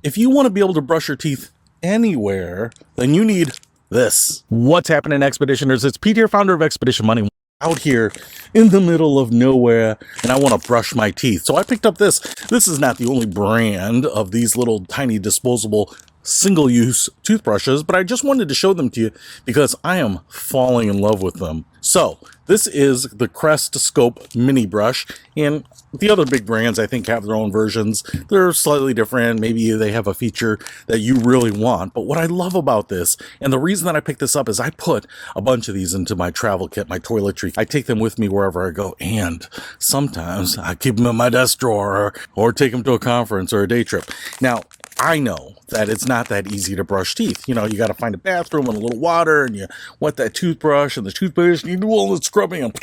if you want to be able to brush your teeth anywhere, then you need this. What's happening, Expeditioners? It's Pete here, founder of Expedition Money. Out here in the middle of nowhere, and I want to brush my teeth. So I picked up this. This is not the only brand of these little tiny disposable single-use toothbrushes, but I just wanted to show them to you because I am falling in love with them. So this is the Crest Scope Mini Brush, and the other big brands I think have their own versions. They're slightly different. Maybe they have a feature that you really want. But what I love about this, and the reason that I picked this up, is I put a bunch of these into my travel kit, my toiletry. I take them with me wherever I go, and sometimes I keep them in my desk drawer or take them to a conference or a day trip. Now, I know that it's not that easy to brush teeth. You know, you got to find a bathroom and a little water, and you wet that toothbrush and the toothpaste, and you do all the scrubbing, and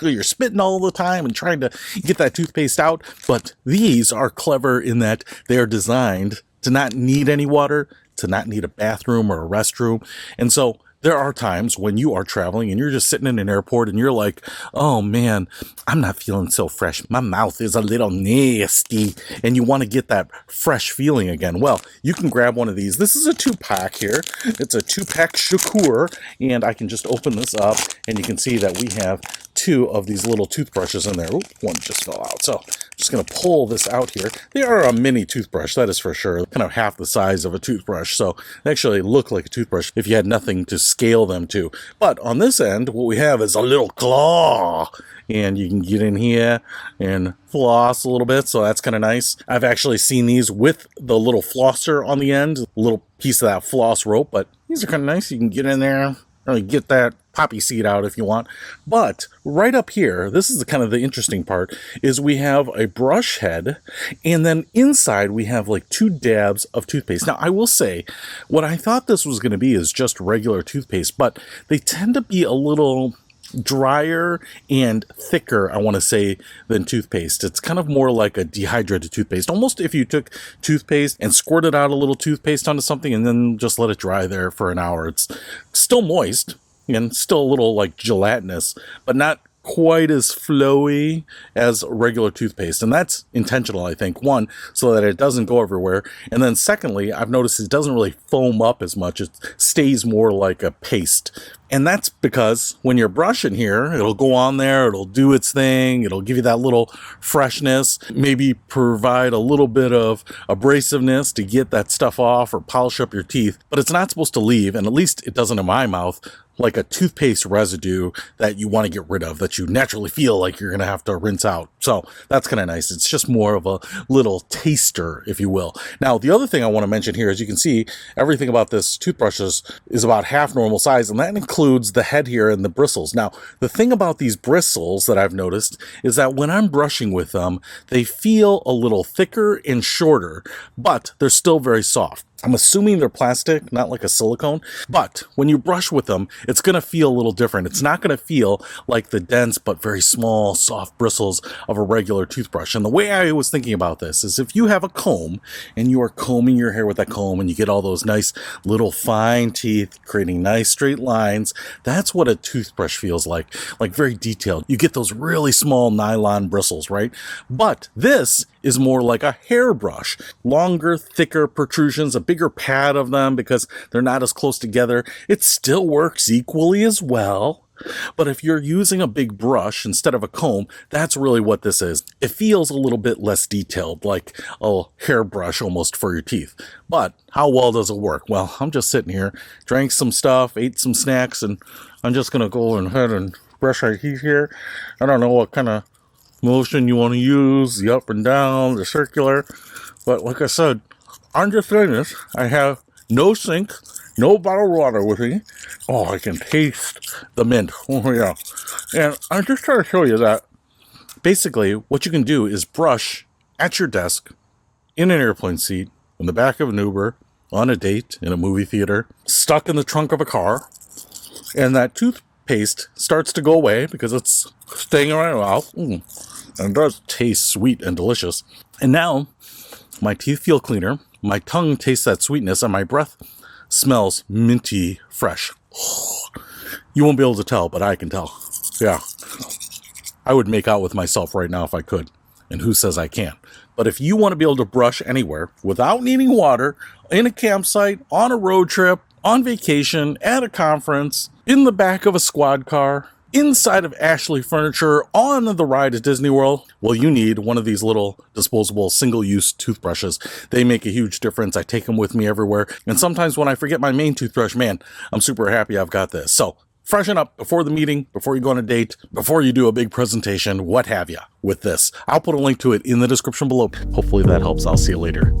you're spitting all the time and trying to get that toothpaste out. But these are clever in that they are designed to not need any water, to not need a bathroom or a restroom. And so there are times when you are traveling and you're just sitting in an airport and you're like, oh man, I'm not feeling so fresh. My mouth is a little nasty. And you want to get that fresh feeling again. Well, you can grab one of these. This is a 2-pack here. It's a 2-pack Shakur. And I can just open this up and you can see that we have 2 of these little toothbrushes in there. Oop, one just fell out. So I'm just going to pull this out here. They are a mini toothbrush, that is for sure. Kind of half the size of a toothbrush. So they actually look like a toothbrush if you had nothing to scale them to. But on this end, what we have is a little claw. And you can get in here and floss a little bit, so that's kind of nice. I've actually seen these with the little flosser on the end, a little piece of that floss rope, but these are kind of nice. You can get in there, really get that poppy seed out if you want. But right up here, this is kind of the interesting part, is we have a brush head, and then inside we have like 2 dabs of toothpaste. Now, I will say, what I thought this was going to be is just regular toothpaste, but they tend to be a little drier and thicker, I want to say, than toothpaste. It's kind of more like a dehydrated toothpaste. Almost if you took toothpaste and squirted out a little toothpaste onto something and then just let it dry there for an hour. It's still moist and still a little like gelatinous, but not quite as flowy as regular toothpaste. And that's intentional, I think. One, so that it doesn't go everywhere. And then secondly, I've noticed it doesn't really foam up as much. It stays more like a paste. And that's because when you're brushing here, it'll go on there, it'll do its thing, it'll give you that little freshness, maybe provide a little bit of abrasiveness to get that stuff off or polish up your teeth. But it's not supposed to leave, and at least it doesn't in my mouth, like a toothpaste residue that you want to get rid of, that you naturally feel like you're going to have to rinse out. So that's kind of nice. It's just more of a little taster, if you will. Now, the other thing I want to mention here is you can see everything about this toothbrush is about half normal size, and that includes the head here and the bristles. Now, the thing about these bristles that I've noticed is that when I'm brushing with them, they feel a little thicker and shorter, but they're still very soft. I'm assuming they're plastic, not like a silicone, but when you brush with them, it's going to feel a little different. It's not going to feel like the dense but very small, soft bristles of a regular toothbrush. And the way I was thinking about this is if you have a comb and you are combing your hair with that comb and you get all those nice little fine teeth creating nice straight lines, that's what a toothbrush feels like very detailed. You get those really small nylon bristles, right? But this is more like a hairbrush. Longer, thicker protrusions, a bigger pad of them because they're not as close together. It still works equally as well. But if you're using a big brush instead of a comb, that's really what this is. It feels a little bit less detailed, like a hairbrush almost for your teeth. But how well does it work? Well, I'm just sitting here, drank some stuff, ate some snacks, and I'm just going to go ahead and brush my teeth here. I don't know what kind of motion you want to use, the up and down, the circular. But like I said, I'm just doing this. I have no sink, no bottled water with me. Oh, I can taste the mint. Oh, yeah. And I'm just trying to show you that basically what you can do is brush at your desk, in an airplane seat, in the back of an Uber, on a date, in a movie theater, stuck in the trunk of a car, and that toothpaste starts to go away because it's staying in my mouth. And it does taste sweet and delicious. And now my teeth feel cleaner, my tongue tastes that sweetness, and my breath smells minty fresh. You won't be able to tell, but I can tell. Yeah. I would make out with myself right now if I could. And who says I can't? But if you want to be able to brush anywhere without needing water, in a campsite, on a road trip, on vacation, at a conference, in the back of a squad car, inside of Ashley Furniture, on the ride at Disney World, well, you need one of these little disposable single-use toothbrushes. They make a huge difference. I take them with me everywhere. And sometimes when I forget my main toothbrush, man, I'm super happy I've got this. So freshen up before the meeting, before you go on a date, before you do a big presentation, what have you, with this. I'll put a link to it in the description below. Hopefully that helps. I'll see you later.